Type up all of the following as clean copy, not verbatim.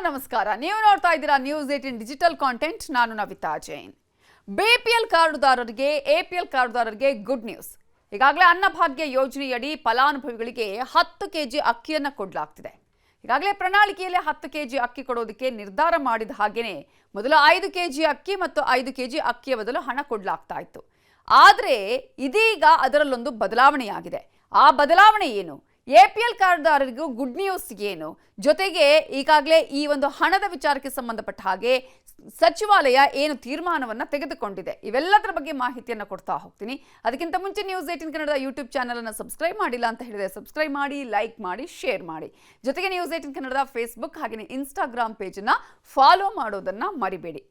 ನಮಸ್ಕಾರ. ನೀವು ನೋಡ್ತಾ ಇದ್ದೀರಾ ನ್ಯೂಸ್ 18 ಡಿಜಿಟಲ್ ಕಾಂಟೆಂಟ್. ನಾನು ನವಿತಾ ಜೈನ್. ಬಿಪಿಎಲ್ ಕಾರ್ಡುದಾರರಿಗೆ ಎಪಿಎಲ್ ಕಾರ್ಡುದಾರರಿಗೆ ಗುಡ್ ನ್ಯೂಸ್. ಈಗಾಗಲೇ ಅನ್ನಭಾಗ್ಯ ಯೋಜನೆಯಡಿ ಫಲಾನುಭವಿಗಳಿಗೆ 10 ಕೆಜಿ ಅಕ್ಕಿಯನ್ನು ಕೊಡಲಾಗ್ತಿದೆ. ಈಗಾಗಲೇ ಪ್ರಣಾಳಿಕೆಯಲ್ಲಿ 10 ಕೆಜಿ ಅಕ್ಕಿ ಕೊಡೋದಕ್ಕೆ ನಿರ್ಧಾರ ಮಾಡಿದ ಹಾಗೇನೆ ಮೊದಲು 5 ಕೆಜಿ ಅಕ್ಕಿ ಮತ್ತು 5 ಕೆಜಿ ಅಕ್ಕಿಯ ಬದಲು ಹಣ ಕೊಡಲಾಗ್ತಾ ಇತ್ತು. ಆದರೆ ಇದೀಗ ಅದರಲ್ಲೊಂದು ಬದಲಾವಣೆಯಾಗಿದೆ. ಆ ಬದಲಾವಣೆ ಏನು? ಎಪಿಎಲ್ ಕಾರ್ಡ್ದಾರರಿಗೂ ಗುಡ್ ನ್ಯೂಸ್ ಏನು? ಜೊತೆಗೆ ಈಗಾಗಲೇ ಈ ಒಂದು ಹಣದ ವಿಚಾರಕ್ಕೆ ಸಂಬಂಧಪಟ್ಟ ಹಾಗೆ ಸಚಿವಾಲಯ ಏನು ತೀರ್ಮಾನವನ್ನು ತೆಗೆದುಕೊಂಡಿದೆ, ಇವೆಲ್ಲದರ ಬಗ್ಗೆ ಮಾಹಿತಿಯನ್ನು ಕೊಡ್ತಾ ಹೋಗ್ತೀನಿ. ಅದಕ್ಕಿಂತ ಮುಂಚೆ ನ್ಯೂಸ್ 18 ಕನ್ನಡ ಯೂಟ್ಯೂಬ್ ಚಾನಲನ್ನು ಸಬ್ಸ್ಕ್ರೈಬ್ ಮಾಡಿಲ್ಲ ಅಂತ ಹೇಳಿದ್ರೆ ಸಬ್ಸ್ಕ್ರೈಬ್ ಮಾಡಿ, ಲೈಕ್ ಮಾಡಿ, ಶೇರ್ ಮಾಡಿ. ಜೊತೆಗೆ ನ್ಯೂಸ್ 18 ಕನ್ನಡದ ಫೇಸ್ಬುಕ್ ಹಾಗೆಯೇ ಇನ್ಸ್ಟಾಗ್ರಾಮ್ ಪೇಜನ್ನು ಫಾಲೋ ಮಾಡೋದನ್ನು ಮರಿಬೇಡಿ.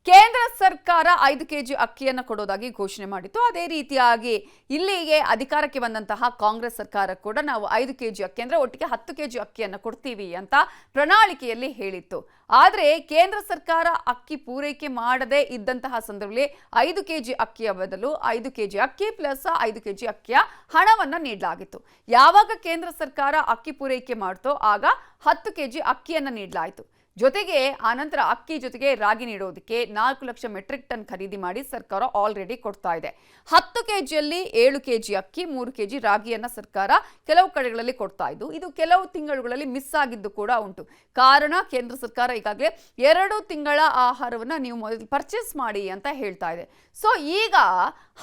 ಕೇಂದ್ರ ಸರ್ಕಾರ 5 ಕೆಜಿ ಅಕ್ಕಿಯನ್ನು ಕೊಡೋದಾಗಿ ಘೋಷಣೆ ಮಾಡಿತ್ತು. ಅದೇ ರೀತಿಯಾಗಿ ಇಲ್ಲಿಗೆ ಅಧಿಕಾರಕ್ಕೆ ಬಂದಂತಹ ಕಾಂಗ್ರೆಸ್ ಸರ್ಕಾರ ಕೂಡ ನಾವು 5 ಕೆಜಿ ಅಕ್ಕಿ ಅಂದರೆ ಒಟ್ಟಿಗೆ 10 ಕೆಜಿ ಅಕ್ಕಿಯನ್ನು ಕೊಡ್ತೀವಿ ಅಂತ ಪ್ರಣಾಳಿಕೆಯಲ್ಲಿ ಹೇಳಿತ್ತು. ಆದರೆ ಕೇಂದ್ರ ಸರ್ಕಾರ ಅಕ್ಕಿ ಪೂರೈಕೆ ಮಾಡದೇ ಇದ್ದಂತಹ ಸಂದರ್ಭದಲ್ಲಿ 5 ಕೆಜಿ ಅಕ್ಕಿಯ ಬದಲು 5 ಕೆಜಿ ಅಕ್ಕಿ ಪ್ಲಸ್ 5 ಕೆಜಿ ಅಕ್ಕಿಯ ಹಣವನ್ನು ನೀಡಲಾಗಿತ್ತು. ಯಾವಾಗ ಕೇಂದ್ರ ಸರ್ಕಾರ ಅಕ್ಕಿ ಪೂರೈಕೆ ಮಾಡ್ತೋ ಆಗ 10 ಕೆಜಿ ಅಕ್ಕಿಯನ್ನು ನೀಡಲಾಯಿತು. ಜೊತೆಗೆ ಆನಂತರ ಅಕ್ಕಿ ಜೊತೆಗೆ ರಾಗಿ ನೀಡೋದಕ್ಕೆ 4 ಲಕ್ಷ ಮೆಟ್ರಿಕ್ ಟನ್ ಖರೀದಿ ಮಾಡಿ ಸರ್ಕಾರ ಆಲ್ರೆಡಿ ಕೊಡ್ತಾ ಇದೆ. 10 ಕೆಜಿಯಲ್ಲಿ 7 ಕೆಜಿ ಅಕ್ಕಿ, 3 ಕೆಜಿ ರಾಗಿಯನ್ನು ಸರ್ಕಾರ ಕೆಲವು ಕಡೆಗಳಲ್ಲಿ ಕೊಡ್ತಾ ಇದ್ದು, ಇದು ಕೆಲವು ತಿಂಗಳುಗಳಲ್ಲಿ ಮಿಸ್ ಆಗಿದ್ದು ಕೂಡ ಉಂಟು. ಕಾರಣ ಕೇಂದ್ರ ಸರ್ಕಾರ ಈಗಾಗಲೇ 2 ತಿಂಗಳ ಆಹಾರವನ್ನು ನೀವು ಮೊದಲು ಪರ್ಚೇಸ್ ಮಾಡಿ ಅಂತ ಹೇಳ್ತಾ ಇದೆ. ಸೊ ಈಗ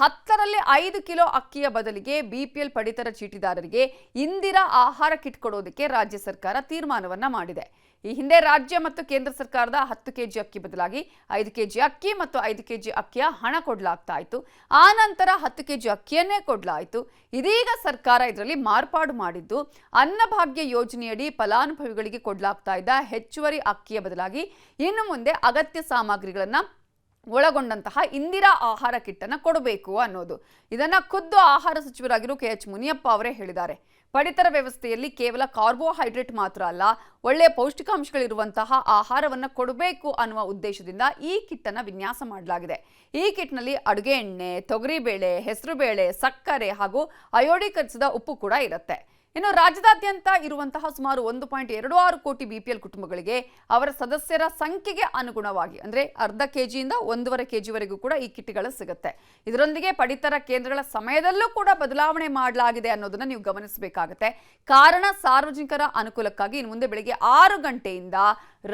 10ರಲ್ಲಿ 5 ಕಿಲೋ ಅಕ್ಕಿಯ ಬದಲಿಗೆ ಬಿಪಿಎಲ್ ಪಡಿತರ ಚೀಟಿದಾರರಿಗೆ ಇಂದಿರಾ ಆಹಾರ ಕಿಟ್ ಕೊಡೋದಕ್ಕೆ ರಾಜ್ಯ ಸರ್ಕಾರ ತೀರ್ಮಾನವನ್ನ ಮಾಡಿದೆ. ಈ ಹಿಂದೆ ರಾಜ್ಯ ಮತ್ತು ಕೇಂದ್ರ ಸರ್ಕಾರದ 10 ಕೆಜಿ ಅಕ್ಕಿ ಬದಲಾಗಿ 5 ಕೆಜಿ ಅಕ್ಕಿ ಮತ್ತು 5 ಕೆಜಿ ಅಕ್ಕಿಯ ಹಣ ಕೊಡಲಾಗ್ತಾ ಇತ್ತು. ಆ ನಂತರ 10 ಕೆಜಿ ಅಕ್ಕಿಯನ್ನೇ ಕೊಡಲಾಯಿತು. ಇದೀಗ ಸರ್ಕಾರ ಇದರಲ್ಲಿ ಮಾರ್ಪಾಡು ಮಾಡಿದ್ದು, ಅನ್ನಭಾಗ್ಯ ಯೋಜನೆಯಡಿ ಫಲಾನುಭವಿಗಳಿಗೆ ಕೊಡಲಾಗ್ತಾ ಇದ್ದ ಹೆಚ್ಚುವರಿ ಅಕ್ಕಿಯ ಬದಲಾಗಿ ಇನ್ನು ಮುಂದೆ ಅಗತ್ಯ ಸಾಮಗ್ರಿಗಳನ್ನು ಒಳಗೊಂಡಂತಹ ಇಂದಿರಾ ಆಹಾರ ಕಿಟ್ಟನ್ನು ಕೊಡಬೇಕು ಅನ್ನೋದು. ಇದನ್ನು ಖುದ್ದು ಆಹಾರ ಸಚಿವರಾಗಿರುವ KH ಮುನಿಯಪ್ಪ ಅವರೇ ಹೇಳಿದ್ದಾರೆ. ಪಡಿತರ ವ್ಯವಸ್ಥೆಯಲ್ಲಿ ಕೇವಲ ಕಾರ್ಬೋಹೈಡ್ರೇಟ್ ಮಾತ್ರ ಅಲ್ಲ, ಒಳ್ಳೆಯ ಪೌಷ್ಟಿಕಾಂಶಗಳಿರುವಂತಹ ಆಹಾರವನ್ನು ಕೊಡಬೇಕು ಅನ್ನುವ ಉದ್ದೇಶದಿಂದ ಈ ಕಿಟ್ಟನ್ನು ವಿನ್ಯಾಸ ಮಾಡಲಾಗಿದೆ. ಈ ಕಿಟ್ನಲ್ಲಿ ಅಡುಗೆ ಎಣ್ಣೆ, ತೊಗರಿಬೇಳೆ, ಹೆಸರುಬೇಳೆ, ಸಕ್ಕರೆ ಹಾಗೂ ಅಯೋಡೀಕರಿಸಿದ ಉಪ್ಪು ಕೂಡ ಇರುತ್ತೆ. ಇನ್ನು ರಾಜ್ಯದಾದ್ಯಂತ ಇರುವಂತಹ ಸುಮಾರು 1.26 ಕೋಟಿ ಬಿಪಿಎಲ್ ಕುಟುಂಬಗಳಿಗೆ ಅವರ ಸದಸ್ಯರ ಸಂಖ್ಯೆಗೆ ಅನುಗುಣವಾಗಿ ಅಂದರೆ ಅರ್ಧ ಕೆಜಿಯಿಂದ 1.5 ಕೆಜಿವರೆಗೂ ಕೂಡ ಈ ಕಿಟ್ಗಳು ಸಿಗುತ್ತೆ. ಇದರೊಂದಿಗೆ ಪಡಿತರ ಕೇಂದ್ರಗಳ ಸಮಯದಲ್ಲೂ ಕೂಡ ಬದಲಾವಣೆ ಮಾಡಲಾಗಿದೆ ಅನ್ನೋದನ್ನ ನೀವು ಗಮನಿಸಬೇಕಾಗುತ್ತೆ. ಕಾರಣ ಸಾರ್ವಜನಿಕರ ಅನುಕೂಲಕ್ಕಾಗಿ ಇನ್ನು ಮುಂದೆ ಬೆಳಗ್ಗೆ 6 ಗಂಟೆಯಿಂದ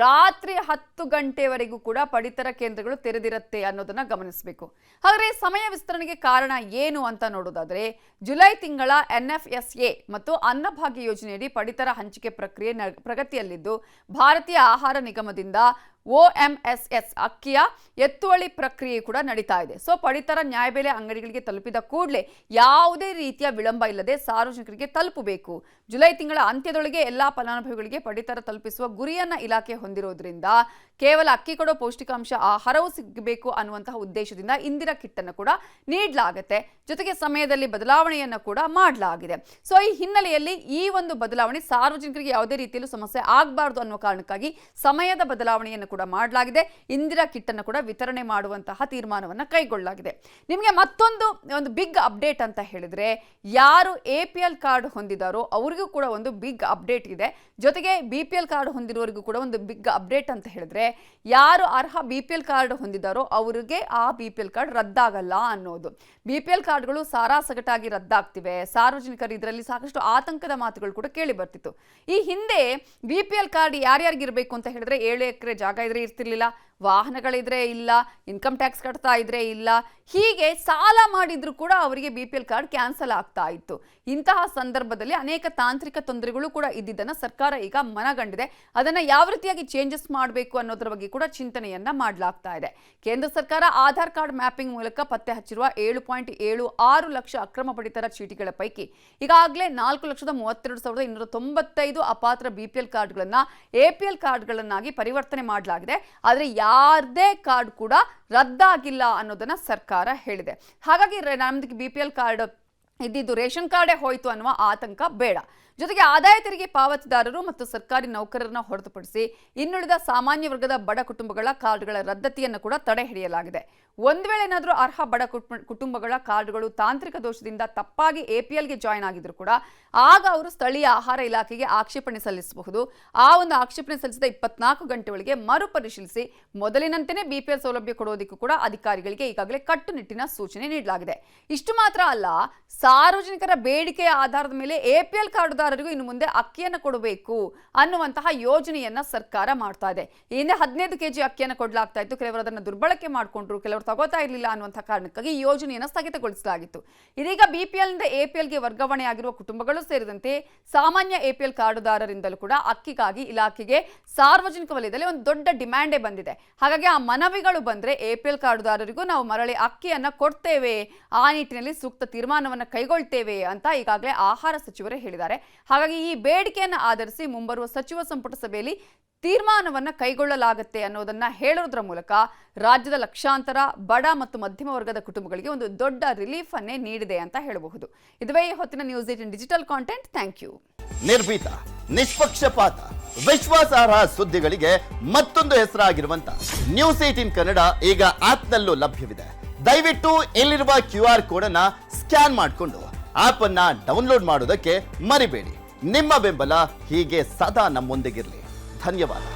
ರಾತ್ರಿ 10 ಗಂಟೆವರೆಗೂ ಕೂಡ ಪಡಿತರ ಕೇಂದ್ರಗಳು ತೆರೆದಿರುತ್ತೆ ಅನ್ನೋದನ್ನ ಗಮನಿಸಬೇಕು. ಹಾಗಾದರೆ ಸಮಯ ವಿಸ್ತರಣೆಗೆ ಕಾರಣ ಏನು ಅಂತ ನೋಡೋದಾದ್ರೆ, ಜುಲೈ ತಿಂಗಳ NFSA ಮತ್ತು ಅನ್ನಭಾಗ್ಯ ಯೋಜನೆಯಡಿ ಪಡಿತರ ಹಂಚಿಕೆ ಪ್ರಕ್ರಿಯೆ ಪ್ರಗತಿಯಲ್ಲಿದ್ದು, ಭಾರತೀಯ ಆಹಾರ ನಿಗಮದಿಂದ OMSS ಅಕ್ಕಿಯ ಎತ್ತುವಳಿ ಪ್ರಕ್ರಿಯೆ ಕೂಡ ನಡೀತಾ ಇದೆ. ಸೊ ಪಡಿತರ ನ್ಯಾಯಬೆಲೆ ಅಂಗಡಿಗಳಿಗೆ ತಲುಪಿದ ಕೂಡಲೇ ಯಾವುದೇ ರೀತಿಯ ವಿಳಂಬ ಇಲ್ಲದೆ ಸಾರ್ವಜನಿಕರಿಗೆ ತಲುಪಬೇಕು. ಜುಲೈ ತಿಂಗಳ ಅಂತ್ಯದೊಳಗೆ ಎಲ್ಲಾ ಫಲಾನುಭವಿಗಳಿಗೆ ಪಡಿತರ ತಲುಪಿಸುವ ಗುರಿಯನ್ನ ಇಲಾಖೆ ಹೊಂದಿರೋದ್ರಿಂದ ಕೇವಲ ಅಕ್ಕಿ ಕೊಡೋ ಪೌಷ್ಟಿಕಾಂಶ ಆಹಾರವೂ ಸಿಗಬೇಕು ಅನ್ನುವಂತಹ ಉದ್ದೇಶದಿಂದ ಇಂದಿರಾ ಕಿಟ್ ಅನ್ನು ಕೂಡ ನೀಡಲಾಗುತ್ತೆ. ಜೊತೆಗೆ ಸಮಯದಲ್ಲಿ ಬದಲಾವಣೆಯನ್ನು ಕೂಡ ಮಾಡಲಾಗಿದೆ. ಸೊ ಈ ಹಿನ್ನೆಲೆಯಲ್ಲಿ ಈ ಒಂದು ಬದಲಾವಣೆ ಸಾರ್ವಜನಿಕರಿಗೆ ಯಾವುದೇ ರೀತಿಯಲ್ಲೂ ಸಮಸ್ಯೆ ಆಗಬಾರ್ದು ಅನ್ನುವ ಕಾರಣಕ್ಕಾಗಿ ಸಮಯದ ಬದಲಾವಣೆಯನ್ನು ಕೂಡ ಮಾಡಲಾಗಿದೆ. ಇಂದಿರಾ ಕಿಟ್ ಅನ್ನು ಕೂಡ ವಿತರಣೆ ಮಾಡುವಂತಹ ತೀರ್ಮಾನವನ್ನು ಕೈಗೊಳ್ಳಲಾಗಿದೆ. ನಿಮಗೆ ಮತ್ತೊಂದು ಬಿಗ್ ಅಪ್ಡೇಟ್ ಅಂತ ಹೇಳಿದ್ರೆ, ಯಾರು ಎಪಿಎಲ್ ಕಾರ್ಡ್ ಹೊಂದಿದಾರೋ ಅವರಿಗೂ ಕೂಡ ಒಂದು ಬಿಗ್ ಅಪ್ಡೇಟ್ ಇದೆ. ಜೊತೆಗೆ ಬಿಪಿಎಲ್ ಕಾರ್ಡ್ ಹೊಂದಿರೋರಿಗೂ ಕೂಡ ಒಂದು ಬಿಗ್ ಅಪ್ಡೇಟ್ ಅಂತ ಹೇಳಿದ್ರೆ, ಯಾರು ಅರ್ಹ ಬಿಪಿಎಲ್ ಕಾರ್ಡ್ ಹೊಂದಿದಾರೋ ಅವರಿಗೆ ಆ ಬಿಪಿಎಲ್ ಕಾರ್ಡ್ ರದ್ದಾಗಲ್ಲ ಅನ್ನೋದು. ಬಿಪಿಎಲ್ ಕಾರ್ಡ್ಗಳು ಸಾರಾಸಗಟಾಗಿ ರದ್ದಾಗ್ತಿವೆ. ಸಾರ್ವಜನಿಕರು ಇದರಲ್ಲಿ ಸಾಕಷ್ಟು ಆತಂಕದ ಮಾತುಗಳು ಕೂಡ ಕೇಳಿ ಬರ್ತಿತ್ತು. ಈ ಹಿಂದೆ ಬಿಪಿಎಲ್ ಕಾರ್ಡ್ ಯಾರ್ಯಾರಿಗಿರಬೇಕು ಅಂತ ಹೇಳಿದ್ರೆ, 7 ಎಕರೆ ಜಾಗ ಇದ್ರೆ ಇರ್ತಿರ್ಲಿಲ್ಲ, ವಾಹನಗಳಿದ್ರೆ ಇಲ್ಲ, ಇನ್ಕಮ್ ಟ್ಯಾಕ್ಸ್ ಕಟ್ತಾ ಇದ್ರೆ ಇಲ್ಲ, ಹೀಗೆ ಸಾಲ ಮಾಡಿದ್ರು ಕೂಡ ಅವರಿಗೆ ಬಿಪಿಎಲ್ ಕಾರ್ಡ್ ಕ್ಯಾನ್ಸಲ್ ಆಗ್ತಾ ಇತ್ತು. ಇಂತಹ ಸಂದರ್ಭದಲ್ಲಿ ಅನೇಕ ತಾಂತ್ರಿಕ ತೊಂದರೆಗಳು ಕೂಡ ಇದ್ದಿದ್ದನ್ನು ಸರ್ಕಾರ ಈಗ ಮನಗಂಡಿದೆ. ಅದನ್ನ ಯಾವ ರೀತಿಯಾಗಿ ಚೇಂಜಸ್ ಮಾಡಬೇಕು ಅನ್ನೋದ್ರ ಬಗ್ಗೆ ಕೂಡ ಚಿಂತನೆಯನ್ನ ಮಾಡಲಾಗ್ತಾ ಇದೆ. ಕೇಂದ್ರ ಸರ್ಕಾರ ಆಧಾರ್ ಕಾರ್ಡ್ ಮ್ಯಾಪಿಂಗ್ ಮೂಲಕ ಪತ್ತೆ ಹಚ್ಚಿರುವ 7.76 ಲಕ್ಷ ಅಕ್ರಮ ಪಡಿತರ ಚೀಟಿಗಳ ಪೈಕಿ ಈಗಾಗಲೇ 4,32,295 ಅಪಾತ್ರ ಬಿಪಿಎಲ್ ಕಾರ್ಡ್ಗಳನ್ನ ಎಪಿಎಲ್ ಕಾರ್ಡ್ಗಳನ್ನಾಗಿ ಪರಿವರ್ತನೆ ಮಾಡಲಾಗಿದೆ. ಆದರೆ ಯಾರದೇ ಕಾರ್ಡ್ ಕೂಡ ರದ್ದಾಗಿಲ್ಲ ಅನ್ನೋದನ್ನ ಸರ್ಕಾರ ಹೇಳಿದೆ. ಹಾಗಾಗಿ ನಮ್ದು ಬಿಪಿಎಲ್ ಕಾರ್ಡ್ ಇದ್ದಿದ್ದು ರೇಷನ್ ಕಾರ್ಡೇ ಹೋಯ್ತು ಅನ್ನುವ ಆತಂಕ ಬೇಡ. ಜೊತೆಗೆ ಆದಾಯ ತೆರಿಗೆ ಪಾವತಿದಾರರು ಮತ್ತು ಸರ್ಕಾರಿ ನೌಕರರನ್ನ ಹೊರತುಪಡಿಸಿ ಇನ್ನುಳಿದ ಸಾಮಾನ್ಯ ವರ್ಗದ ಬಡ ಕುಟುಂಬಗಳ ಕಾರ್ಡ್ಗಳ ರದ್ದತಿಯನ್ನು ಕೂಡ ತಡೆ ಹಿಡಿಯಲಾಗಿದೆ. ಒಂದು ವೇಳೆ ಏನಾದರೂ ಅರ್ಹ ಬಡ ಕುಟುಂಬಗಳ ಕಾರ್ಡ್ಗಳು ತಾಂತ್ರಿಕ ದೋಷದಿಂದ ತಪ್ಪಾಗಿ ಎಪಿಎಲ್ಗೆ ಜಾಯಿನ್ ಆಗಿದ್ರು ಕೂಡ ಆಗ ಅವರು ಸ್ಥಳೀಯ ಆಹಾರ ಇಲಾಖೆಗೆ ಆಕ್ಷೇಪಣೆ ಸಲ್ಲಿಸಬಹುದು. ಆ ಒಂದು ಆಕ್ಷೇಪಣೆ ಸಲ್ಲಿಸಿದ 24 ಗಂಟೆ ಒಳಗೆ ಮರುಪರಿಶೀಲಿಸಿ ಮೊದಲಿನಂತೆಯೇ ಬಿಪಿಎಲ್ ಸೌಲಭ್ಯ ಕೊಡೋದಕ್ಕೂ ಕೂಡ ಅಧಿಕಾರಿಗಳಿಗೆ ಈಗಾಗಲೇ ಕಟ್ಟುನಿಟ್ಟಿನ ಸೂಚನೆ ನೀಡಲಾಗಿದೆ. ಇಷ್ಟು ಮಾತ್ರ ಅಲ್ಲ, ಸಾರ್ವಜನಿಕರ ಬೇಡಿಕೆಯ ಆಧಾರದ ಮೇಲೆ ಎಪಿಎಲ್ ಕಾರ್ಡುದಾರರಿಗೂ ಇನ್ನು ಮುಂದೆ ಅಕ್ಕಿಯನ್ನು ಕೊಡಬೇಕು ಅನ್ನುವಂತಹ ಯೋಜನೆಯನ್ನ ಸರ್ಕಾರ ಮಾಡ್ತಾ ಇದೆ. ಈ ಹಿಂದೆ 15 ಕೆಜಿ ಅಕ್ಕಿಯನ್ನು ಕೊಡಲಾಗ್ತಾ ಇತ್ತು. ಕೆಲವರು ಅದನ್ನು ದುರ್ಬಳಕೆ ಮಾಡಿಕೊಂಡ್ರು, ಕೆಲವರು ತಗೋತಾ ಇರಲಿಲ್ಲ ಅನ್ನುವಂತಹ ಕಾರಣಕ್ಕಾಗಿ ಈ ಯೋಜನೆಯನ್ನು ಸ್ಥಗಿತಗೊಳಿಸಲಾಗಿತ್ತು. ಇದೀಗ ಬಿಪಿಎಲ್ ನಿಂದ ಎಪಿಎಲ್ಗೆ ವರ್ಗಾವಣೆಯಾಗಿರುವ ಕುಟುಂಬಗಳು ಸೇರಿದಂತೆ ಸಾಮಾನ್ಯ ಎಪಿಎಲ್ ಕಾರ್ಡುದಾರರಿಂದಲೂ ಕೂಡ ಅಕ್ಕಿಗಾಗಿ ಇಲಾಖೆಗೆ ಸಾರ್ವಜನಿಕ ವಲಯದಲ್ಲಿ ಒಂದು ದೊಡ್ಡ ಡಿಮ್ಯಾಂಡೇ ಬಂದಿದೆ. ಹಾಗಾಗಿ ಆ ಮನವಿಗಳು ಬಂದ್ರೆ ಎಪಿಎಲ್ ಕಾರ್ಡುದಾರರಿಗೂ ನಾವು ಮರಳಿ ಅಕ್ಕಿಯನ್ನ ಕೊಡ್ತೇವೆ, ಆ ನಿಟ್ಟಿನಲ್ಲಿ ಸೂಕ್ತ ತೀರ್ಮಾನವನ್ನು ಕೈಗೊಳ್ತೇವೆ ಅಂತ ಈಗಾಗಲೇ ಆಹಾರ ಸಚಿವರು ಹೇಳಿದ್ದಾರೆ. ಹಾಗಾಗಿ ಈ ಬೇಡಿಕೆಯನ್ನು ಆಧರಿಸಿ ಮುಂಬರುವ ಸಚಿವ ಸಂಪುಟ ಸಭೆಯಲ್ಲಿ ತೀರ್ಮಾನವನ್ನ ಕೈಗೊಳ್ಳಲಾಗುತ್ತೆ ಅನ್ನೋದನ್ನ ಹೇಳೋದ್ರ ಮೂಲಕ ರಾಜ್ಯದ ಲಕ್ಷಾಂತರ ಬಡ ಮತ್ತು ಮಧ್ಯಮ ವರ್ಗದ ಕುಟುಂಬಗಳಿಗೆ ಒಂದು ದೊಡ್ಡ ರಿಲೀಫ್ ಅನ್ನೇ ನೀಡಿದೆ ಅಂತ ಹೇಳಬಹುದು. ಇದುವೇ ಈ ಹೊತ್ತಿನ news 18 digital content. Thank you. ನಿರ್ಭೀತ, ನಿಷ್ಪಕ್ಷಪಾತ, ವಿಶ್ವಾಸಾರ್ಹ ಸುದ್ದಿಗಳಿಗೆ ಮತ್ತೊಂದು ಹೆಸರಾಗಿರುವಂತ ನ್ಯೂಸ್ 18 ಕನ್ನಡ ಈಗ ಆಪ್ನಲ್ಲೂ ಲಭ್ಯವಿದೆ. ದಯವಿಟ್ಟು ಇಲ್ಲಿರುವ QR ಕೋಡ್ ಅನ್ನ ಸ್ಕ್ಯಾನ್ ಮಾಡಿಕೊಂಡು ಆಪ್ ಅನ್ನ ಡೌನ್ಲೋಡ್ ಮಾಡೋದಕ್ಕೆ ಮರಿಬೇಡಿ. ನಿಮ್ಮ ಬೆಂಬಲ ಹೀಗೆ ಸದಾ ನಮ್ಮೊಂದಿಗಿರಲಿ. ಧನ್ಯವಾದ.